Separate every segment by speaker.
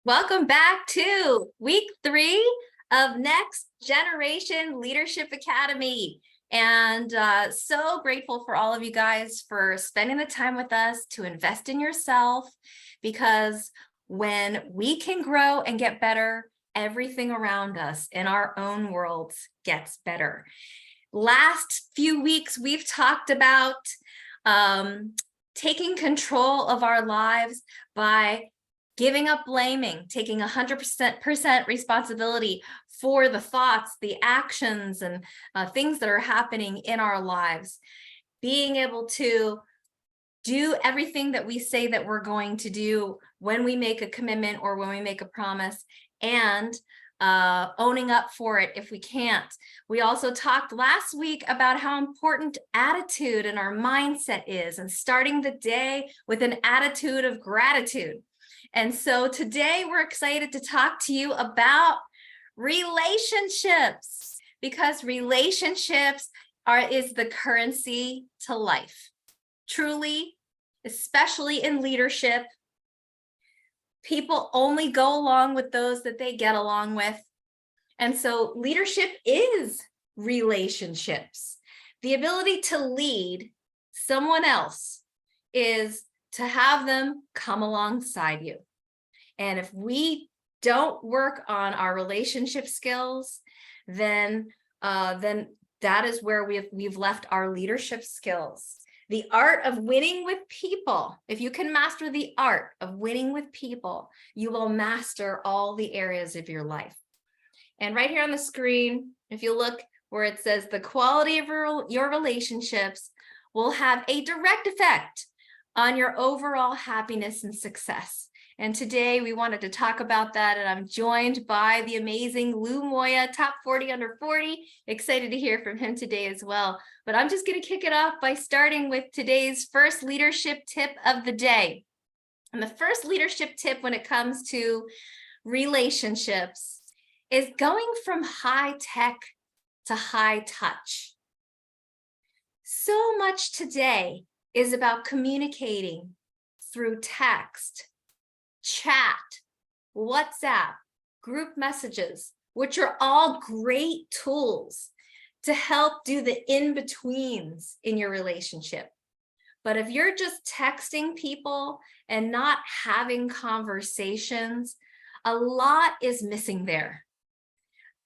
Speaker 1: Welcome back to week 3 of Next Generation Leadership Academy. And so grateful for all of you guys for spending the time with us to invest in yourself, because when we can grow and get better, everything around us in our own worlds gets better. Last few weeks, we've talked about taking control of our lives by giving up blaming, taking 100% responsibility for the thoughts, the actions, and things that are happening in our lives. Being able to do everything that we say that we're going to do when we make a commitment or when we make a promise, and owning up for it if we can't. We also talked last week about how important attitude and our mindset is, and starting the day with an attitude of gratitude. And so today we're excited to talk to you about relationships, because relationships is the currency to life. Truly, especially in leadership, people only go along with those that they get along with. And so leadership is relationships. The ability to lead someone else is to have them come alongside you. And if we don't work on our relationship skills, then that is where we've left our leadership skills. The art of winning with people. If you can master the art of winning with people, you will master all the areas of your life. And right here on the screen, if you look where it says the quality of your relationships will have a direct effect on your overall happiness and success. And today we wanted to talk about that, and I'm joined by the amazing Lou Moya, top 40 under 40. Excited to hear from him today as well. But I'm just going to kick it off by starting with today's first leadership tip of the day. And the first leadership tip when it comes to relationships is going from high tech to high touch. So much today is about communicating through text, chat, WhatsApp, group messages, which are all great tools to help do the in-betweens in your relationship. But if you're just texting people and not having conversations, a lot is missing there.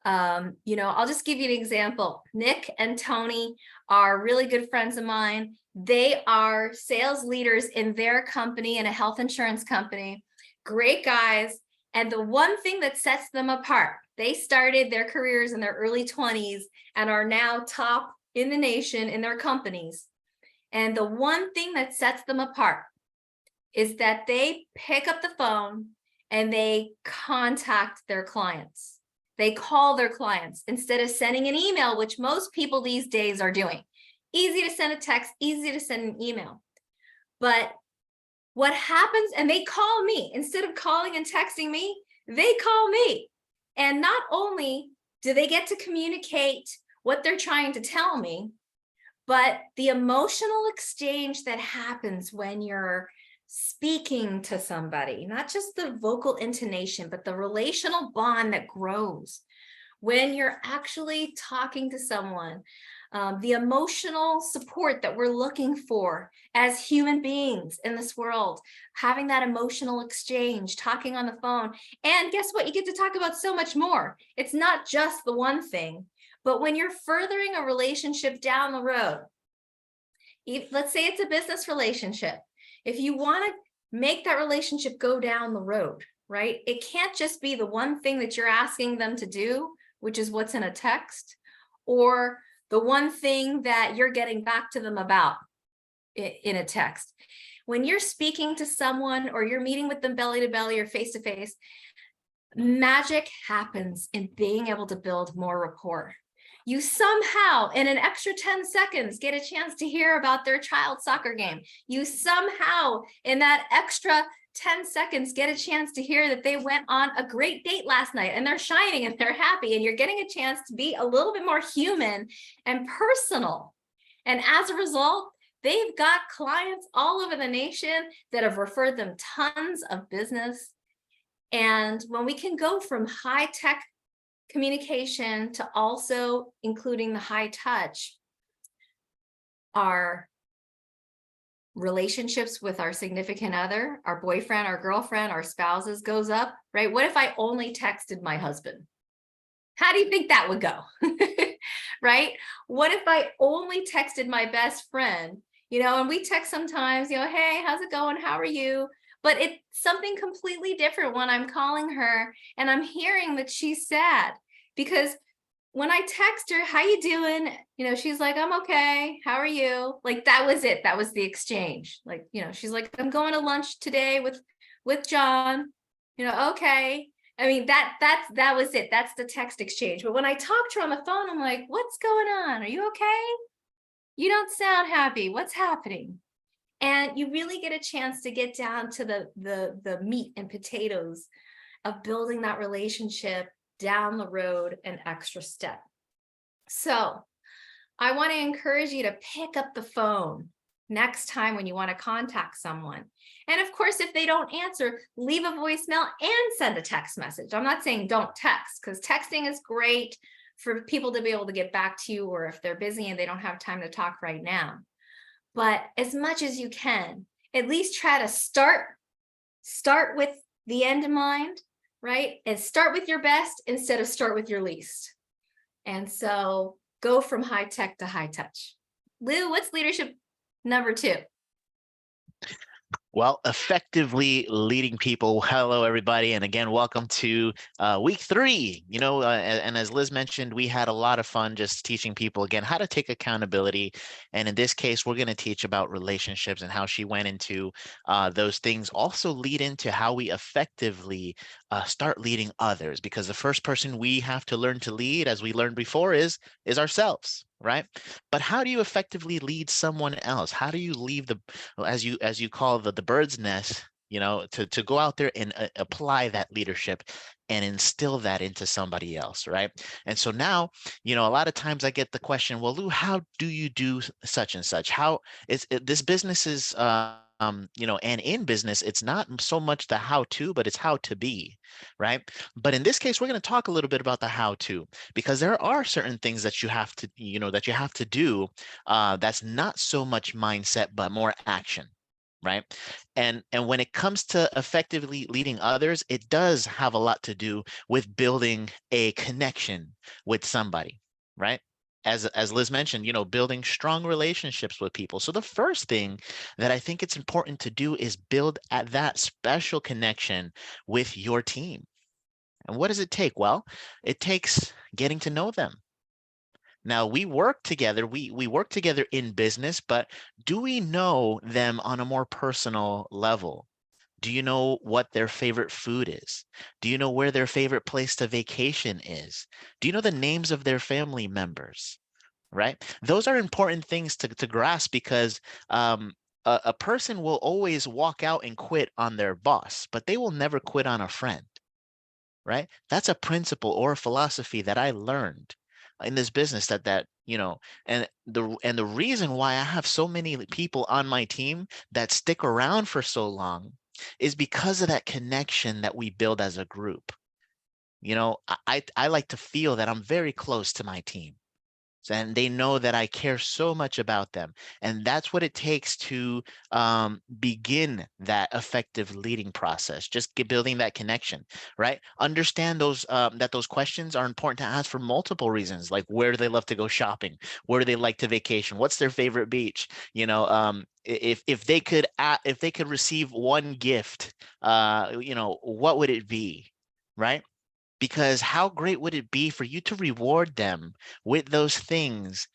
Speaker 1: I'll just give you an example. Nick and Tony are really good friends of mine. They are sales leaders in their company, in a health insurance company. Great guys. And the one thing that sets them apart, they started their careers in their early 20s and are now top in the nation in their companies. And the one thing that sets them apart is that they pick up the phone and they contact their clients. They call their clients instead of sending an email, which most people these days are doing. Easy to send a text, easy to send an email. But what happens, and they call me, instead of calling and texting me, they call me. And not only do they get to communicate what they're trying to tell me, but the emotional exchange that happens when you're speaking to somebody, not just the vocal intonation, but the relational bond that grows when you're actually talking to someone, the emotional support that we're looking for as human beings in this world, having that emotional exchange, talking on the phone. And guess what? You get to talk about so much more. It's not just the one thing, but when you're furthering a relationship down the road, let's say it's a business relationship. If you want to make that relationship go down the road, right? It can't just be the one thing that you're asking them to do, which is what's in a text, or the one thing that you're getting back to them about in a text. When you're speaking to someone or you're meeting with them belly to belly or face to face, magic happens in being able to build more rapport. You somehow, in an extra 10 seconds, get a chance to hear about their child's soccer game. You somehow, in that extra 10 seconds, get a chance to hear that they went on a great date last night and they're shining and they're happy, and you're getting a chance to be a little bit more human and personal. And as a result, they've got clients all over the nation that have referred them tons of business. And when we can go from high tech communication to also including the high touch, our relationships with our significant other, our boyfriend, our girlfriend, our spouses goes up, right? What if I only texted my husband? How do you think that would go? Right? What if I only texted my best friend? And we text sometimes, hey, how's it going? How are you? But it's something completely different when I'm calling her and I'm hearing that she's sad, because when I text her, how you doing? She's like, I'm okay. How are you? Like, that was it. That was the exchange. Like, she's like, I'm going to lunch today with John. Okay. I mean, that was it. That's the text exchange. But when I talk to her on the phone, I'm like, what's going on? Are you okay? You don't sound happy. What's happening? And you really get a chance to get down to the meat and potatoes of building that relationship down the road an extra step. So I want to encourage you to pick up the phone next time when you want to contact someone. And of course, if they don't answer, leave a voicemail and send a text message. I'm not saying don't text, because texting is great for people to be able to get back to you, or if they're busy and they don't have time to talk right now. But as much as you can, at least try to start with the end in mind, right? And start with your best instead of start with your least. And so go from high tech to high touch. Lou, what's leadership number 2?
Speaker 2: Well, effectively leading people. Hello, everybody. And again, welcome to week 3. And as Liz mentioned, we had a lot of fun just teaching people, again, how to take accountability. And in this case, we're going to teach about relationships and how she went into those things also lead into how we effectively start leading others. Because the first person we have to learn to lead, as we learned before, is ourselves. Right. But how do you effectively lead someone else? How do you leave as you call the bird's nest, to go out there and apply that leadership and instill that into somebody else, right? And so now, a lot of times I get the question, well, Lou, how do you do such and such? How this business is, and in business, it's not so much the how to, but it's how to be, right? But in this case, we're going to talk a little bit about the how to, because there are certain things that you have to do. That's not so much mindset, but more action. Right. And when it comes to effectively leading others, it does have a lot to do with building a connection with somebody, right? As Liz mentioned, building strong relationships with people. So the first thing that I think it's important to do is build at that special connection with your team. And what does it take? Well, it takes getting to know them. Now we work together, we work together in business, but do we know them on a more personal level? Do you know what their favorite food is? Do you know where their favorite place to vacation is? Do you know the names of their family members? Right? Those are important things to grasp, because a person will always walk out and quit on their boss, but they will never quit on a friend. Right? That's a principle or a philosophy that I learned in this business, and the reason why I have so many people on my team that stick around for so long is because of that connection that we build as a group. I like to feel that I'm very close to my team. And they know that I care so much about them. And that's what it takes to begin that effective leading process, just building that connection, right? Understand that those questions are important to ask for multiple reasons, like where do they love to go shopping? Where do they like to vacation? What's their favorite beach? If they could receive one gift, what would it be, right? Because how great would it be for you to reward them with those things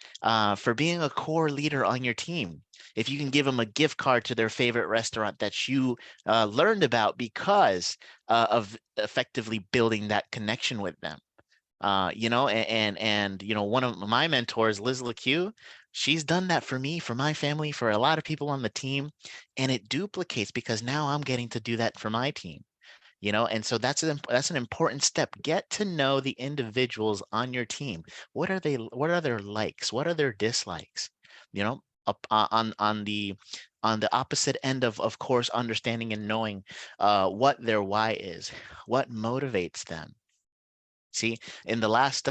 Speaker 2: for being a core leader on your team? If you can give them a gift card to their favorite restaurant that you learned about because of effectively building that connection with them. One of my mentors, Liz Lequeux, she's done that for me, for my family, for a lot of people on the team, and it duplicates because now I'm getting to do that for my team. And so that's an important step. Get to know the individuals on your team. What are their likes? What are their dislikes? On on the opposite end of course, understanding and knowing what their why is, what motivates them. See, in the last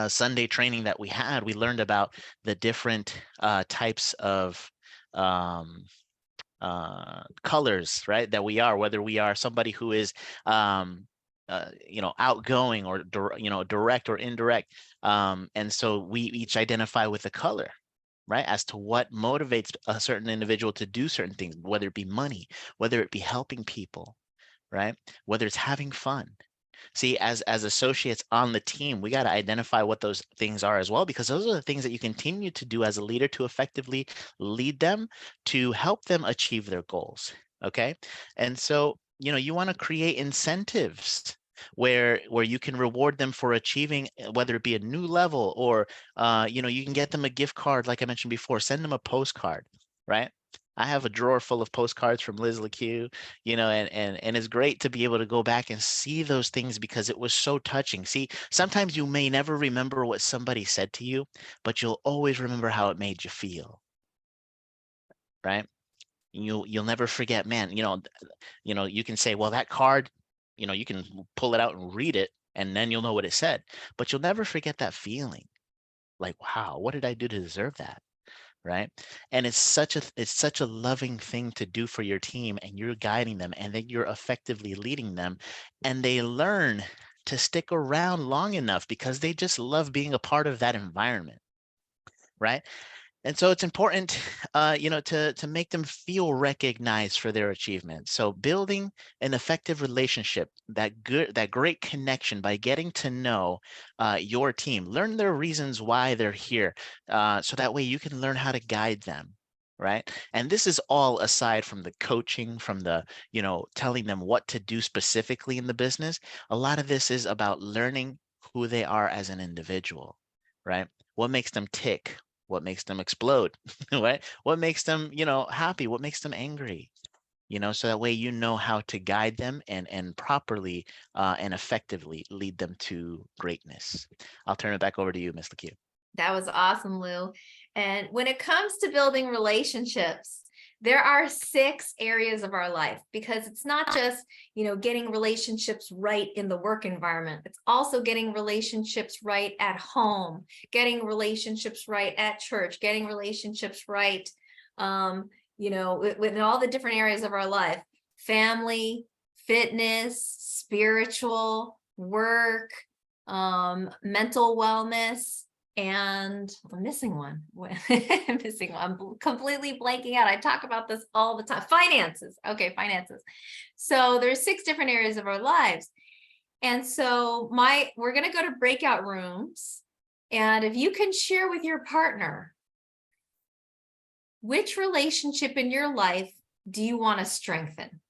Speaker 2: Sunday training that we had, we learned about the different types of um, colors, right? That we are, whether we are somebody who is, outgoing or, direct or indirect. And so we each identify with a color, right? As to what motivates a certain individual to do certain things, whether it be money, whether it be helping people, right? Whether it's having fun. See, as associates on the team, we got to identify what those things are as well, because those are the things that you continue to do as a leader to effectively lead them, to help them achieve their goals. Okay. And so, you want to create incentives where you can reward them for achieving, whether it be a new level or you can get them a gift card, like I mentioned before, send them a postcard, right? I have a drawer full of postcards from Liz Lequeux, and it's great to be able to go back and see those things because it was so touching. See, sometimes you may never remember what somebody said to you, but you'll always remember how it made you feel, right? You'll never forget, man. You can say, well, that card, you can pull it out and read it, and then you'll know what it said, but you'll never forget that feeling. Like, wow, what did I do to deserve that? Right? And it's such a loving thing to do for your team, and you're guiding them, and then you're effectively leading them, and they learn to stick around long enough because they just love being a part of that environment, right? And so it's important, to make them feel recognized for their achievements. So building an effective relationship, that great connection by getting to know your team, learn their reasons why they're here, so that way you can learn how to guide them, right? And this is all aside from the coaching, from the, telling them what to do specifically in the business. A lot of this is about learning who they are as an individual, right? What makes them tick? What makes them explode? What makes them, happy? What makes them angry? So that way you know how to guide them and properly and effectively lead them to greatness. I'll turn it back over to you, Miss LeQ.
Speaker 1: That was awesome, Lou. And when it comes to building relationships, there are 6 areas of our life, because it's not just, getting relationships right in the work environment. It's also getting relationships right at home, getting relationships right at church, getting relationships right, with all the different areas of our life: family, fitness, spiritual, work, mental wellness. And I'm missing one. I'm missing one. I'm completely blanking out. I talk about this all the time. Finances. Okay, finances. So there's 6 different areas of our lives. And so we're going to go to breakout rooms. And if you can share with your partner, which relationship in your life do you want to strengthen?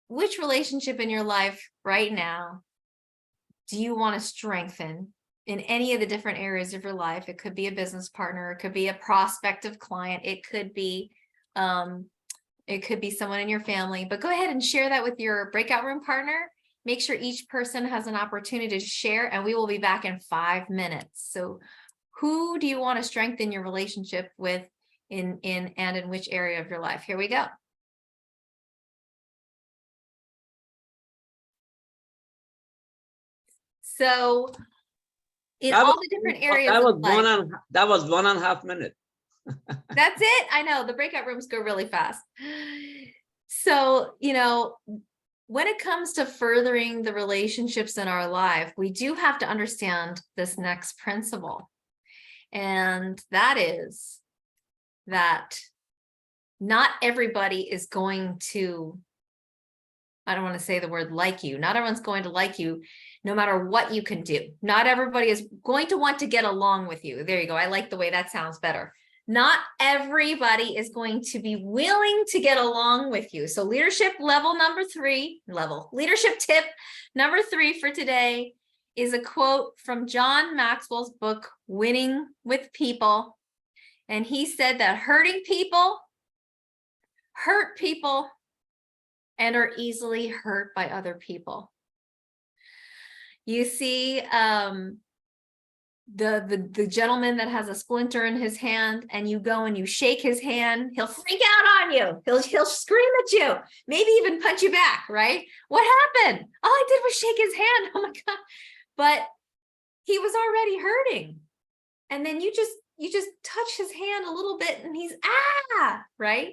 Speaker 1: Which relationship in your life right now do you want to strengthen? In any of the different areas of your life? It could be a business partner, it could be a prospective client, it could be someone in your family. But go ahead and share that with your breakout room partner. Make sure each person has an opportunity to share, and we will be back in 5 minutes. So who do you want to strengthen your relationship with in which area of your life? Here we go. So in
Speaker 3: That
Speaker 1: all
Speaker 3: was,
Speaker 1: the different areas
Speaker 3: that was
Speaker 1: of life.
Speaker 3: that was 1.5 minutes.
Speaker 1: That's it. I know the breakout rooms go really fast. So, when it comes to furthering the relationships in our life, we do have to understand this next principle. And that is that not everybody is going to, I don't want to say the word like you. Not everyone's going to like you no matter what you can do. Not everybody is going to want to get along with you. There you go. I like the way that sounds better. Not everybody is going to be willing to get along with you. So leadership leadership tip number 3 for today is a quote from John Maxwell's book, Winning with People. And he said that hurting people hurt people and are easily hurt by other people. You see, the gentleman that has a splinter in his hand, and you go and you shake his hand, he'll freak out on you. He'll scream at you, maybe even punch you back, right? What happened? All I did was shake his hand. Oh my God. But he was already hurting. And then you just touch his hand a little bit and he's right?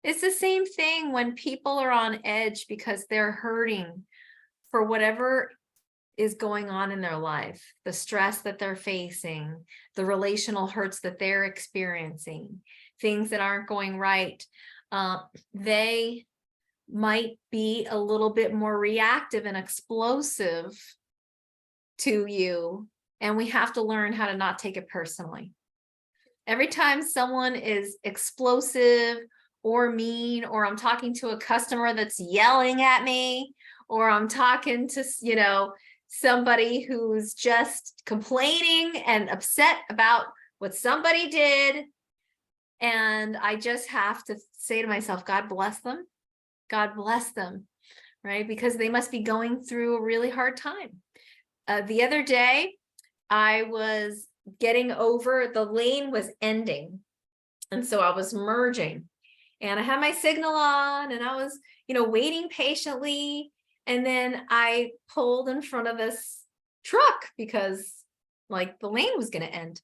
Speaker 1: It's the same thing when people are on edge because they're hurting for whatever is going on in their life, the stress that they're facing, the relational hurts that they're experiencing, things that aren't going right. They might be a little bit more reactive and explosive to you, and we have to learn how to not take it personally. Every time someone is explosive or mean, or I'm talking to a customer that's yelling at me, or I'm talking to, somebody who's just complaining and upset about what somebody did, and I just have to say to myself, God bless them. God bless them, right? Because they must be going through a really hard time. The other day, I was getting over, the lane was ending. And so I was merging, and I had my signal on, and I was, waiting patiently. And then I pulled in front of this truck because like the lane was going to end.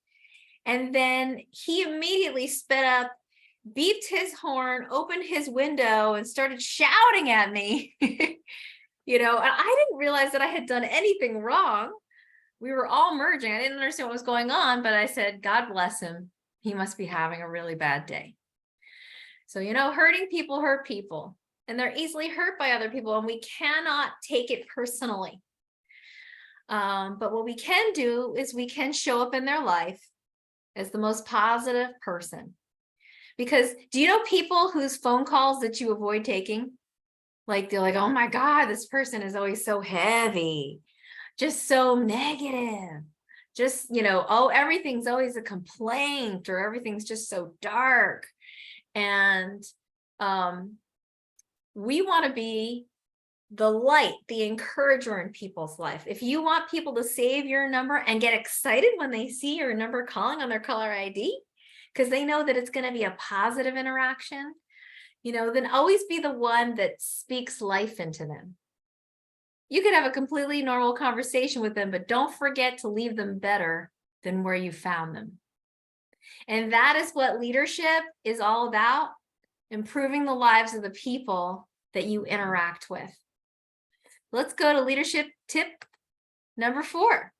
Speaker 1: And then he immediately sped up, beeped his horn, opened his window, and started shouting at me. And I didn't realize that I had done anything wrong. We were all merging. I didn't understand what was going on, but I said, God bless him. He must be having a really bad day. So, hurting people hurt people, and they're easily hurt by other people, and we cannot take it personally. But what we can do is we can show up in their life as the most positive person. Because do you know people whose phone calls that you avoid taking? Like, they're like, oh my God, this person is always so heavy, just so negative, just, everything's always a complaint, or everything's just so dark. And we want to be the light, the encourager in people's life. If you want people to save your number and get excited when they see your number calling on their caller ID, because they know that it's going to be a positive interaction, then always be the one that speaks life into them. You could have a completely normal conversation with them, but don't forget to leave them better than where you found them. And that is what leadership is all about, improving the lives of the people that you interact with. Let's go to leadership tip number 4.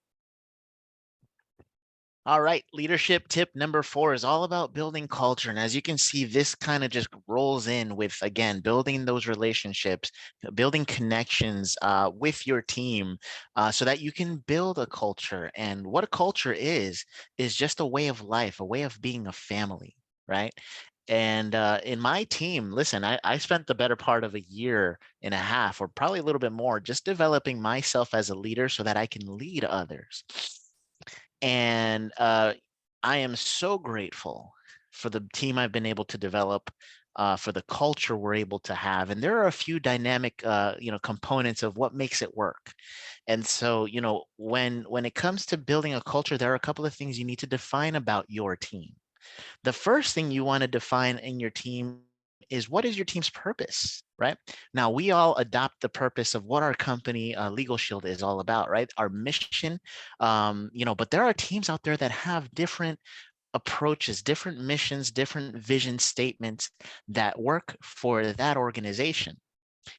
Speaker 2: All right, leadership tip number 4 is all about building culture. And as you can see, this kind of just rolls in with, again, building those relationships, building connections with your team so that you can build a culture. And what a culture is just a way of life, a way of being a family, right? And in my team, listen, I spent the better part of a year and a half, or probably a little bit more, just developing myself as a leader so that I can lead others. And I am so grateful for the team I've been able to develop, for the culture we're able to have. And there are a few dynamic, components of what makes it work. And so, when it comes to building a culture, there are a couple of things you need to define about your team. The first thing you want to define in your team is, what is your team's purpose, right? Now, we all adopt the purpose of what our company, Legal Shield, is all about, right? Our mission, but there are teams out there that have different approaches, different missions, different vision statements that work for that organization.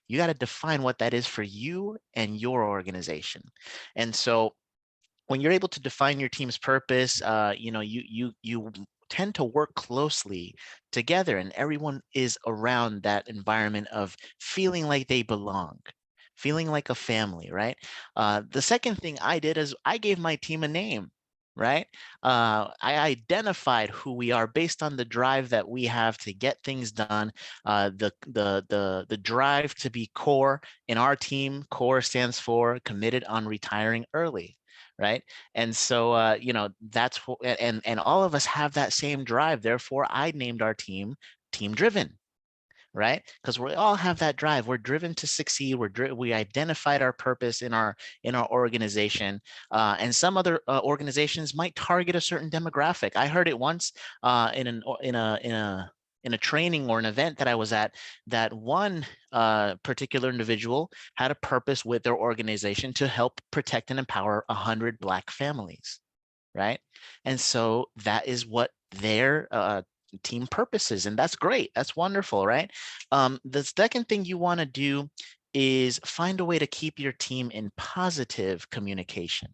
Speaker 2: You got to define what that is for you and your organization. And so when you're able to define your team's purpose, you tend to work closely together, and everyone is around that environment of feeling like they belong, feeling like a family, right? The second thing I did is I gave my team a name, right? I identified who we are based on the drive that we have to get things done. The drive to be core. In our team, core stands for committed on retiring early. Right. And so, that's and all of us have that same drive. Therefore, I named our team Team Driven. right? Because we all have that drive. We're driven to succeed. We identified our purpose in our organization, and some other organizations might target a certain demographic. I heard it once in a training or an event that I was at, that one particular individual had a purpose with their organization to help protect and empower 100 Black families, right? And so that is what their team purpose is, and that's great. That's wonderful, right? The second thing you want to do is find a way to keep your team in positive communication.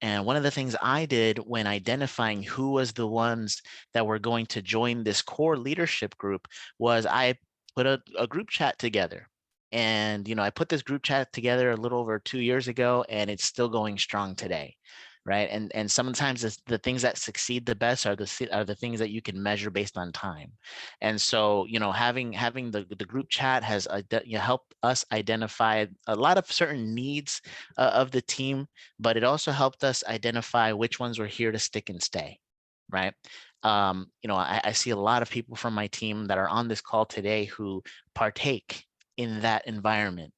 Speaker 2: And one of the things I did when identifying who was the ones that were going to join this core leadership group was I put a group chat together. And, I put this group chat together a little over 2 years ago, and it's still going strong today. Right. And sometimes the things that succeed the best are the things that you can measure based on time. And so, having the group chat has helped us identify a lot of certain needs of the team, but it also helped us identify which ones were here to stick and stay, right? I see a lot of people from my team that are on this call today who partake in that environment.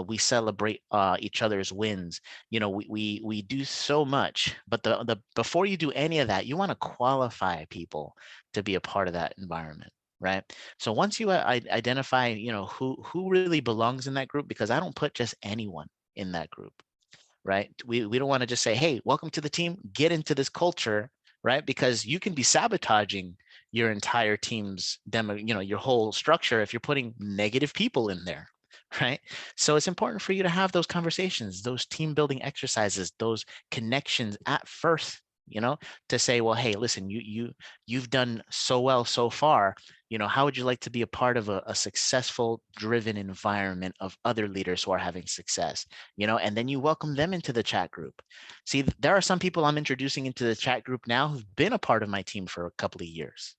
Speaker 2: We celebrate each other's wins. We do so much, but the before you do any of that, you want to qualify people to be a part of that environment, right? So once you identify, who really belongs in that group, because I don't put just anyone in that group, right? We don't want to just say, hey, welcome to the team, get into this culture, right? Because you can be sabotaging your entire team's demo, your whole structure if you're putting negative people in there, right? So it's important for you to have those conversations, those team building exercises, those connections at first, to say, well, hey, listen, you've done so well so far. How would you like to be a part of a successful, driven environment of other leaders who are having success? And then you welcome them into the chat group. See, there are some people I'm introducing into the chat group now who've been a part of my team for a couple of years,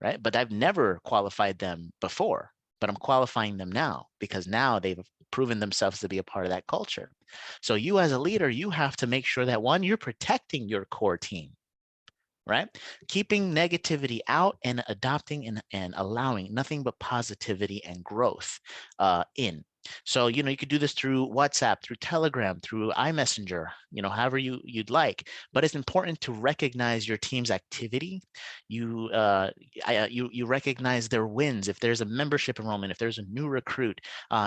Speaker 2: right? But I've never qualified them before, but I'm qualifying them now because now they've proven themselves to be a part of that culture. So you as a leader, you have to make sure that, one, you're protecting your core team, right? Keeping negativity out and adopting and allowing nothing but positivity and growth in. So, you could do this through WhatsApp, through Telegram, through iMessenger, however you'd like. But it's important to recognize your team's activity. You recognize their wins. If there's a membership enrollment, if there's a new recruit,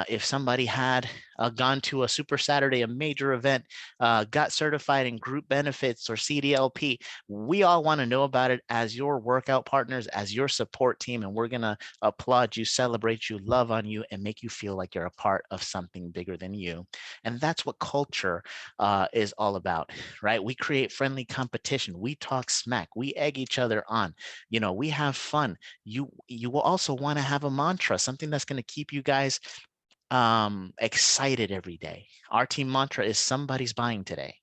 Speaker 2: if somebody had gone to a Super Saturday, a major event, got certified in group benefits or CDLP, we all want to know about it as your workout partners, as your support team, and we're going to applaud you, celebrate you, love on you, and make you feel like you're a part of something bigger than you. And that's what culture is all about, right? We create friendly competition. We talk smack. We egg each other on. We have fun. You will also want to have a mantra, something that's going to keep you guys excited every day. Our team mantra is somebody's buying today.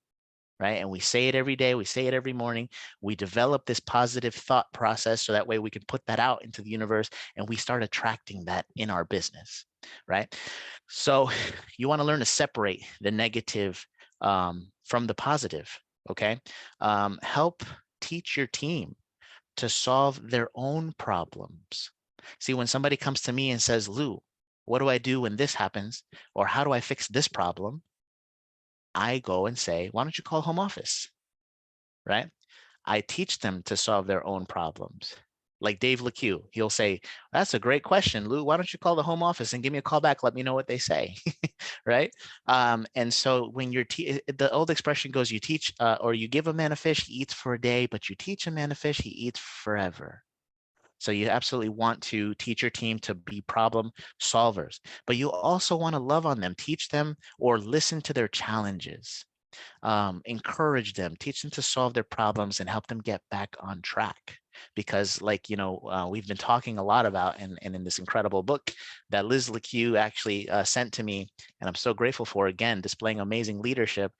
Speaker 2: Right. And we say it every day. We say it every morning. We develop this positive thought process so that way we can put that out into the universe and we start attracting that in our business. Right. So you want to learn to separate the negative from the positive. Okay. Help teach your team to solve their own problems. See, when somebody comes to me and says, Lou, what do I do when this happens? Or how do I fix this problem? I go and say, why don't you call home office, right? I teach them to solve their own problems. Like Dave Lequeux, he'll say, that's a great question, Lou. Why don't you call the home office and give me a call back? Let me know what they say, right? And so when the old expression goes, you teach or you give a man a fish, he eats for a day, but you teach a man a fish, he eats forever. So you absolutely want to teach your team to be problem solvers, but you also want to love on them, teach them or listen to their challenges, encourage them, teach them to solve their problems and help them get back on track. Because like, we've been talking a lot about, and in this incredible book that Liz Lequeux actually sent to me, and I'm so grateful for, again, displaying amazing leadership,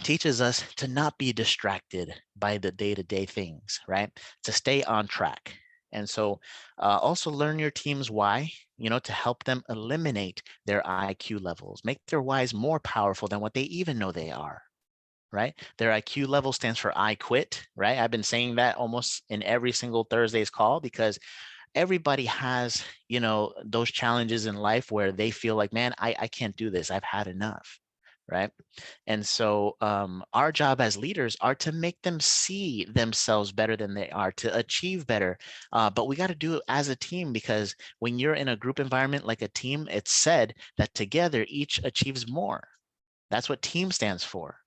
Speaker 2: teaches us to not be distracted by the day-to-day things, right? To stay on track. And so also learn your team's why, to help them eliminate their IQ levels, make their whys more powerful than what they even know they are, right? Their IQ level stands for I quit, right? I've been saying that almost in every single Thursday's call because everybody has, those challenges in life where they feel like, man, I can't do this. I've had enough. Right. And so our job as leaders are to make them see themselves better than they are, to achieve better. But we got to do it as a team, because when you're in a group environment like a team, it's said that together each achieves more. That's what team stands for.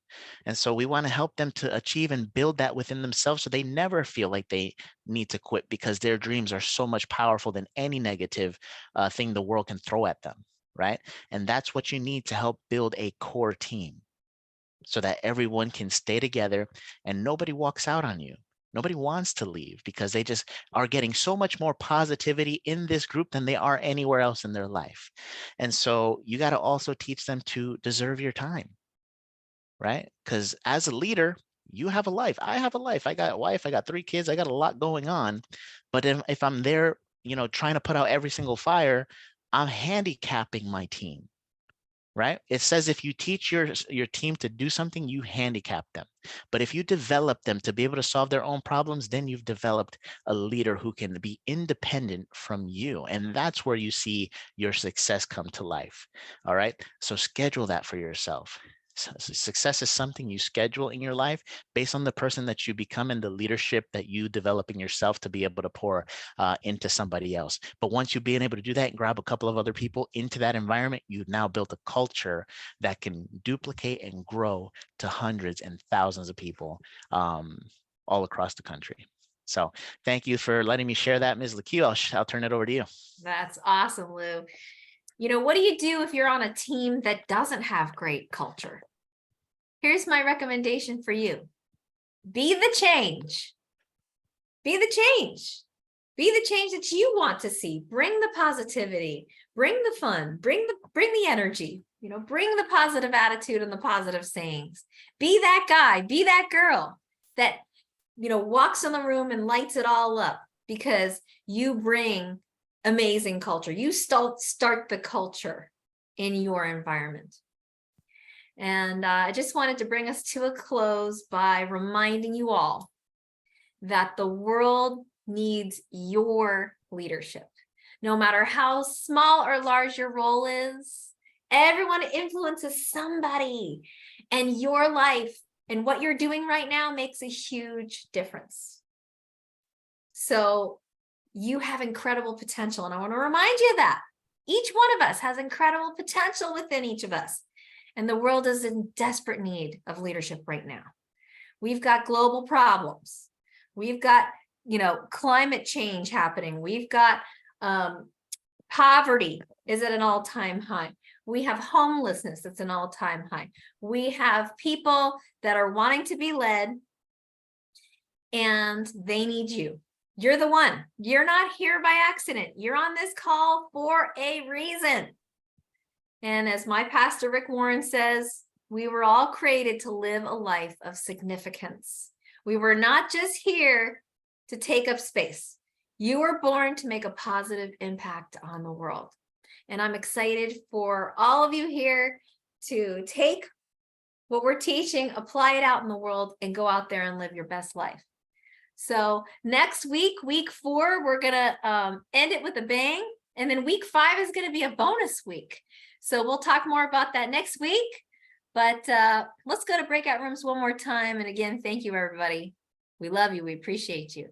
Speaker 2: And so we want to help them to achieve and build that within themselves so they never feel like they need to quit, because their dreams are so much powerful than any negative thing the world can throw at them. Right. And that's what you need to help build a core team, so that everyone can stay together and nobody walks out on you. Nobody wants to leave because they just are getting so much more positivity in this group than they are anywhere else in their life. And so you got to also teach them to deserve your time, right? Because as a leader, you have a life. I have a life. I got a wife. I got 3 kids. I got a lot going on. But if I'm there, trying to put out every single fire, I'm handicapping my team. Right? It says if you teach your team to do something, you handicap them. But if you develop them to be able to solve their own problems, then you've developed a leader who can be independent from you. And that's where you see your success come to life. All right. So schedule that for yourself. Success is something you schedule in your life based on the person that you become and the leadership that you develop in yourself to be able to pour into somebody else. But once you've been able to do that and grab a couple of other people into that environment, you've now built a culture that can duplicate and grow to hundreds and thousands of people all across the country. So thank you for letting me share that, Ms. Lequeux. I'll turn it over to you.
Speaker 1: That's awesome, Lou. What do you do if you're on a team that doesn't have great culture? Here's my recommendation for you. Be the change. Be the change. Be the change that you want to see. Bring the positivity, bring the fun, bring the energy, bring the positive attitude and the positive sayings. Be that guy, be that girl that, walks in the room and lights it all up, because you bring amazing culture. You start the culture in your environment. And I just wanted to bring us to a close by reminding you all that the world needs your leadership. No matter how small or large your role is, everyone influences somebody, and your life and what you're doing right now makes a huge difference. So you have incredible potential. And I want to remind you that each one of us has incredible potential within each of us. And the world is in desperate need of leadership right now. We've got global problems. We've got, climate change happening. We've got poverty is at an all-time high. We have homelessness that's an all-time high. We have people that are wanting to be led, and they need you. You're the one. You're not here by accident. You're on this call for a reason. And as my pastor, Rick Warren, says, we were all created to live a life of significance. We were not just here to take up space. You were born to make a positive impact on the world. And I'm excited for all of you here to take what we're teaching, apply it out in the world, and go out there and live your best life. So next week, week 4, we're going to end it with a bang. And then week 5 is going to be a bonus week. So we'll talk more about that next week. But let's go to breakout rooms one more time. And again, thank you, everybody. We love you. We appreciate you.